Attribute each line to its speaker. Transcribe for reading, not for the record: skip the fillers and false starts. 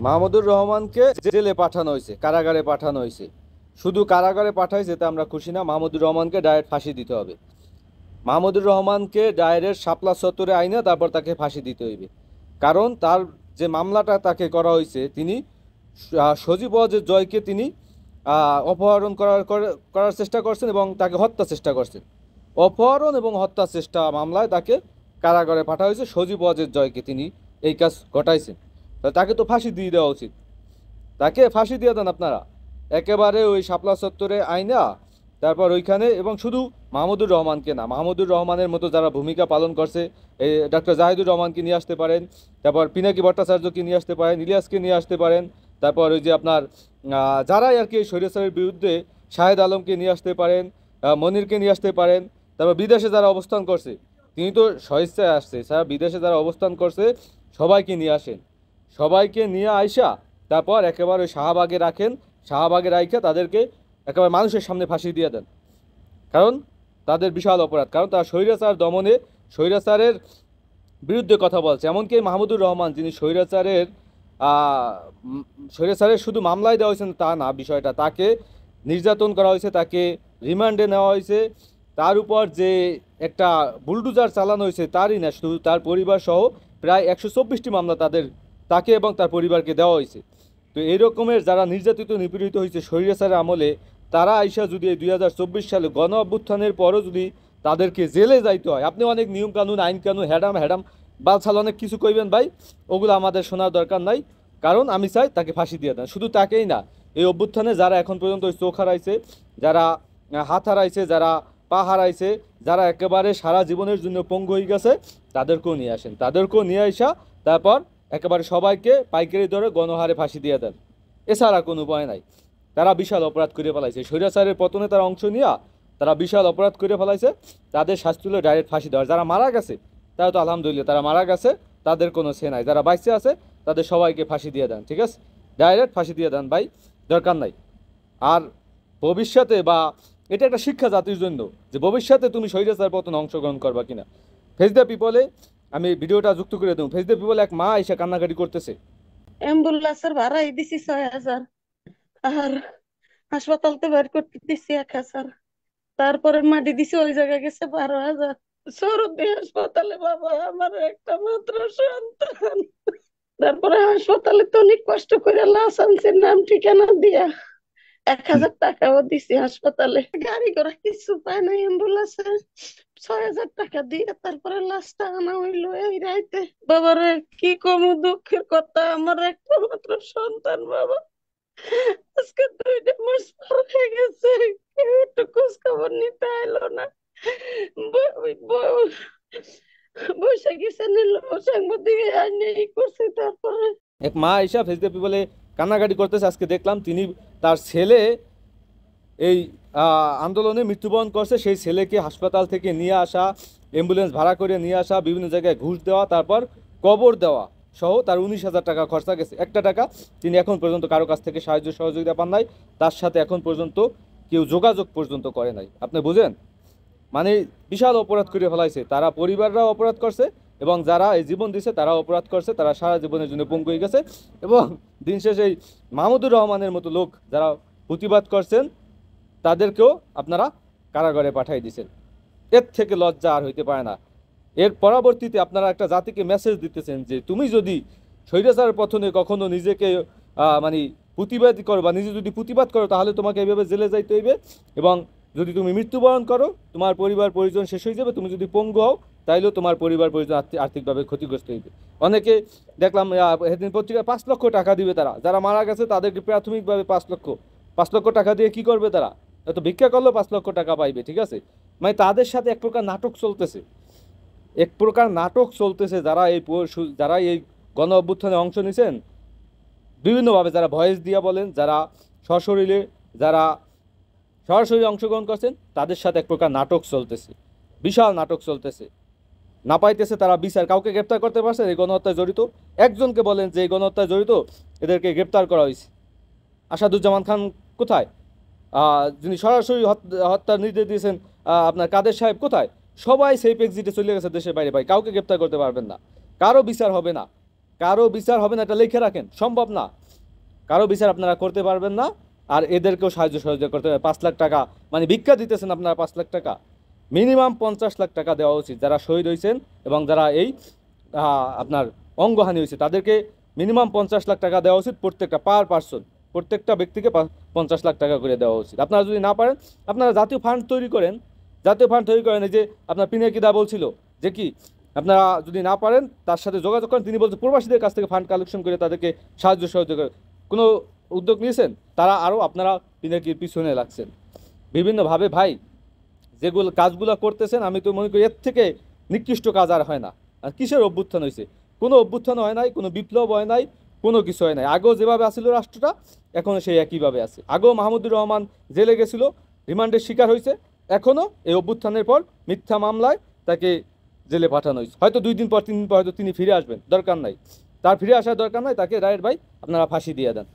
Speaker 1: মাহমুদুর রহমানকে জেলে পাঠানো হয়েছে, কারাগারে পাঠানো হয়েছে। শুধু কারাগারে পাঠাইছে তা আমরা খুশি না, মাহমুদুর রহমানকে ডাইরেক্ট ফাঁসি দিতে হবে। মাহমুদুর রহমানকে ডাইরেক্ট শাপলা চত্বরে আইনা তারপর তাকে ফাঁসি দিতে হইবে। কারণ তার যে মামলাটা তাকে করা হয়েছে, তিনি সজীব ওয়াজেদ জয়কে তিনি অপহরণ করার চেষ্টা করছেন এবং তাকে হত্যা চেষ্টা করছেন। অপহরণ এবং হত্যা চেষ্টা মামলায় তাকে কারাগারে পাঠা হয়েছে। সজীব ওয়াজেদ জয়কে তিনি এই কাজ ঘটাইছেন, তাকে তো ফাঁসি দিয়ে দেওয়া উচিত। তাকে ফাঁসি দিয়ে দেন আপনারা একেবারে ওই শাপলা চত্বরে আইনা তারপর ওইখানে। এবং শুধু মাহমুদুর রহমানকে না, মাহমুদুর রহমানের মতো যারা ভূমিকা পালন করছে, এই ডক্টর জাহিদুর রহমানকে নিয়ে আসতে পারেন, তারপর পিনাকি ভট্টাচার্যকে নিয়ে আসতে পারেন, ইলিয়াসকে নিয়ে আসতে পারেন, তারপর ওই যে আপনার যারাই আর কি স্বৈরাচারের বিরুদ্ধে শাহেদ আলমকে নিয়ে আসতে পারেন, মনিরকে নিয়ে আসতে পারেন। তারপর বিদেশে যারা অবস্থান করছে, তিনি তো স্বেচ্ছায় আসছে, সারা বিদেশে যারা অবস্থান করছে সবাইকে নিয়ে আসেন। সবাইকে নিয়ে আইসা তারপর একেবারে ওই শাহবাগে রাখেন, শাহবাগে রাইখা তাদেরকে একেবারে মানুষের সামনে ফাঁসি দিয়ে দেন। কারণ তাদের বিশাল অপরাধ, কারণ তারা স্বৈরাচার দমনে, স্বৈরাচারের বিরুদ্ধে কথা বলছে। এমনকি মাহমুদুর রহমান, যিনি স্বৈরাচারের শুধু মামলায় দেওয়া হয়েছে তা না, বিষয়টা তাকে নির্যাতন করা হয়েছে, তাকে রিমান্ডে নেওয়া হয়েছে। তার উপর যে একটা বুলডুজার চালানো হয়েছে তারই না, শুধু তার পরিবার সহ প্রায় 124টি মামলা তাকে এবং তার পরিবারকে দেওয়া হয়েছে। তো এই রকমের যারা নির্যাতিত নিপীড়িত হয়েছে স্বৈরাচারের আমলে, তারা আইসা যদি এই 2024 সালে গণ অভ্যুত্থানের পরও যদি তাদেরকে জেলে যাইতে হয়, আপনি অনেক নিয়ম কানুন, আইন কানুন, হ্যাডাম বালছাল অনেক কিছু কইবেন ভাই, ওগুলো আমাদের শোনার দরকার নাই। কারণ আমি চাই তাকে ফাঁসি দিয়ে দেন। শুধু তাকেই না, এই অভ্যুত্থানে যারা এখন পর্যন্ত ওই চোখ হারাইছে, যারা হাত হারাইছে, যারা পা হারাইছে, যারা একেবারে সারা জীবনের জন্য পঙ্গু হয়ে গেছে, তাদেরকেও নিয়ে আসেন। তাদেরকেও নিয়ে আসা তারপর একেবারে সবাইকে পাইকারি দরে গণহারে ফাঁসি দিয়ে দেন। এছাড়া কোনো উপায় নাই। তারা বিশাল অপরাধ করে ফেলাইছে, স্বৈরাচারের পতনে তারা অংশ নিয়ে তারা বিশাল অপরাধ করে ফেলাইছে। তাদের শাস্তি হলো ডাইরেক্ট ফাঁসি দেওয়ার। যারা মারা গেছে তারা তো আলহামদুলিল্লাহ, তারা মারা গেছে, তাদের কোনো সে নাই। যারা বাইসে আছে তাদের সবাইকে ফাঁসি দিয়ে দেন, ঠিক আছে? ডাইরেক্ট ফাঁসি দিয়ে দেন ভাই, দরকার নাই। আর ভবিষ্যতে, বা এটা একটা শিক্ষা জাতির জন্য, যে ভবিষ্যতে তুমি স্বৈরাচার পতনে অংশগ্রহণ করবা কিনা। ফেস দ্য পিপলে আমি ভিডিওটা যুক্ত করে দেবো। ফেস দ্য পিপলে এক মা এসে কান্নাকাটি করতেছে।
Speaker 2: অ্যাম্বুলেন্সের ভাড়াই দিছি 6,000, আর হাসপাতালতে বের করতে দিছি 1,000, তারপরে মাটি দিছি ওই জায়গায় গেছে 12,000। সরদি হাসপাতালে বাবা, আমার একটা মাত্র সন্তান। তারপরে হাসপাতালে তো অনেক কষ্ট করে লাশ আনছে, নাম ঠিকানা দিয়া 1,000 টাকাও দিছি হাসপাতালে। গাড়ি ঘোড়া কিছু পায় না, অ্যাম্বুলেন্সে 6,000 টাকা দিয়ে তারপরে লাশটা আনা হইলো এই রাইতে। বাবারে কি কম দুঃখের কথা, আমার একটা মাত্র সন্তান বাবা, আজকে 2টা মাস পার হয়ে গেছে, কেউ একটু খোঁজ খবর নিতে আইলো না। বসে গেছে নিল সাংবাদিক আইনে ই করছে। তারপরে
Speaker 1: এক মা এসে ফেস দ্য পিপলে কান্নাকাটি করতেছে। আজকে দেখলাম তিনি, তার ছেলে এই আন্দোলনে মৃত্যুবরণ করছে। সেই ছেলেকে হাসপাতাল থেকে নিয়ে আসা, অ্যাম্বুলেন্স ভাড়া করে নিয়ে আসা, বিভিন্ন জায়গায় ঘুষ দেওয়া, তারপর কবর দেওয়া সহ তার 19,000 টাকা খরচা গেছে। একটা টাকা তিনি এখন পর্যন্ত কারো কাছ থেকে সাহায্য সহযোগিতা পান নাই। তার সাথে এখন পর্যন্ত কেউ যোগাযোগ পর্যন্ত করে নাই। আপনি বুঝেন, মানে বিশাল অপরাধ করে ফেলাইছে। তারা পরিবাররাও অপরাধ করছে এবং যারা এই জীবন দিছে তারাও অপরাধ করছে। তারা সারা জীবনের জন্য পঙ্গু হয়ে গেছে। এবং দিন শেষে এই মাহমুদুর রহমানের মতো লোক যারা প্রতিবাদ করছেন, তাদেরকেও আপনারা কারাগারে পাঠিয়ে দিয়েছেন। এর থেকে লজ্জা আর হইতে পারে না। এর পরবর্তীতে আপনারা একটা জাতিকে মেসেজ দিতেছেন যে তুমি যদি স্বৈরাচারের পতনে কখনো নিজেকে মানে প্রতিবাদ করো, বা নিজে যদি প্রতিবাদ করো, তাহলে তোমাকে এইভাবে জেলে যাইতে হইবে। এবং যদি তুমি মৃত্যুবরণ করো, তোমার পরিবার পরিজন শেষ হয়ে যাবে। তুমি যদি পঙ্গু হও, তাইলেও তোমার পরিবার পরিজন আর্থিকভাবে ক্ষতিগ্রস্ত হইবে। অনেকে দেখলাম সেদিন পত্রিকায় 5 লক্ষ টাকা দিবে তারা, যারা মারা গেছে তাদেরকে প্রাথমিকভাবে 5 লক্ষ টাকা দিয়ে কি করবে তারা? এত ভিক্ষা করলেও 5 লক্ষ টাকা পাইবে, ঠিক আছে? মানে তাদের সাথে এক প্রকার নাটক চলতেছে, এক প্রকার নাটক চলতেছে। যারা এই গণ অভ্যুত্থানে অংশ নিছেন বিভিন্নভাবে, যারা ভয়েস দিয়া বলেন, যারা সশরীরে, যারা সরাসরি অংশগ্রহণ করছেন, তাদের সাথে এক প্রকার নাটক চলতেছে, বিশাল নাটক চলতেছে। না পাইতেছে তারা বিচার। কাউকে গ্রেপ্তার করতে পারছে এই গণহত্যায় জড়িত? একজনকে বলেন যে এই গণহত্যায় জড়িত, এদেরকে গ্রেপ্তার করা হয়েছে। আসাদুজ্জামান খান কোথায়? যিনি সরাসরি হত্যার নির্দেশ দিয়েছেন আপনার কাদের সাহেব কোথায়? সবাই সেই এক্সিটে চলে গেছে দেশের বাইরে। ভাই কাউকে গ্রেপ্তার করতে পারবেন না, কারো বিচার হবে না। কারো বিচার হবে না, এটা লিখে রাখেন, সম্ভব না, কারো বিচার আপনারা করতে পারবেন না। আর এদেরকেও সাহায্য সহযোগিতা করতে হবে। 5 লাখ টাকা মানে ভিক্ষা দিতেছেন আপনারা, 5 লাখ টাকা, মিনিমাম 50 লাখ টাকা দেওয়া উচিত। যারা শহীদ হয়েছেন এবং যারা এই আপনার অঙ্গহানি হয়েছে তাদেরকে মিনিমাম 50 লাখ টাকা দেওয়া উচিত, প্রত্যেকটা পার পার্সন, প্রত্যেকটা ব্যক্তিকে 50 লাখ টাকা করে দেওয়া উচিত। আপনারা যদি না পারেন আপনারা জাতীয় ফান্ড তৈরি করেন, জাতীয় ফান্ড তৈরি করেন। এই যে আপনার পিনাকিদা বলছিল যে কি, আপনারা যদি না পারেন তার সাথে যোগাযোগ করেন, তিনি বলছেন প্রবাসীদের কাছ থেকে ফান্ড কালেকশন করে তাদেরকে সাহায্য সহযোগিতা, কোনো উদ্যোগ নিয়েছেন? তারা আরও আপনারা পিনাকির পিছনে লাগছেন বিভিন্নভাবে। ভাই যেগুলো কাজগুলো করতেছেন আমি তো মনে করি এর থেকে নিকৃষ্ট কাজ আর হয় না। আর কিসের অভ্যুত্থান হয়েছে? কোনো অভ্যুত্থান হয় নাই, কোনো বিপ্লব হয় নাই, কোনো কিছু হয় নাই। আগেও যেভাবে আসছিল রাষ্ট্রটা এখনও সেই একইভাবে আছে। আগেও মাহমুদুর রহমান জেলে গেছিল, রিমান্ডের শিকার হয়েছে, এখনও এই অভ্যুত্থানের পর মিথ্যা মামলায় তাকে জেলে পাঠানো হয়েছে। হয়তো 2 দিন পর 3 দিন পর হয়তো তিনি ফিরে আসবেন, দরকার নাই, তার ফিরে আসার দরকার নাই, তাকে রায়ের ভাই আপনারা ফাঁসি দিয়ে দেন।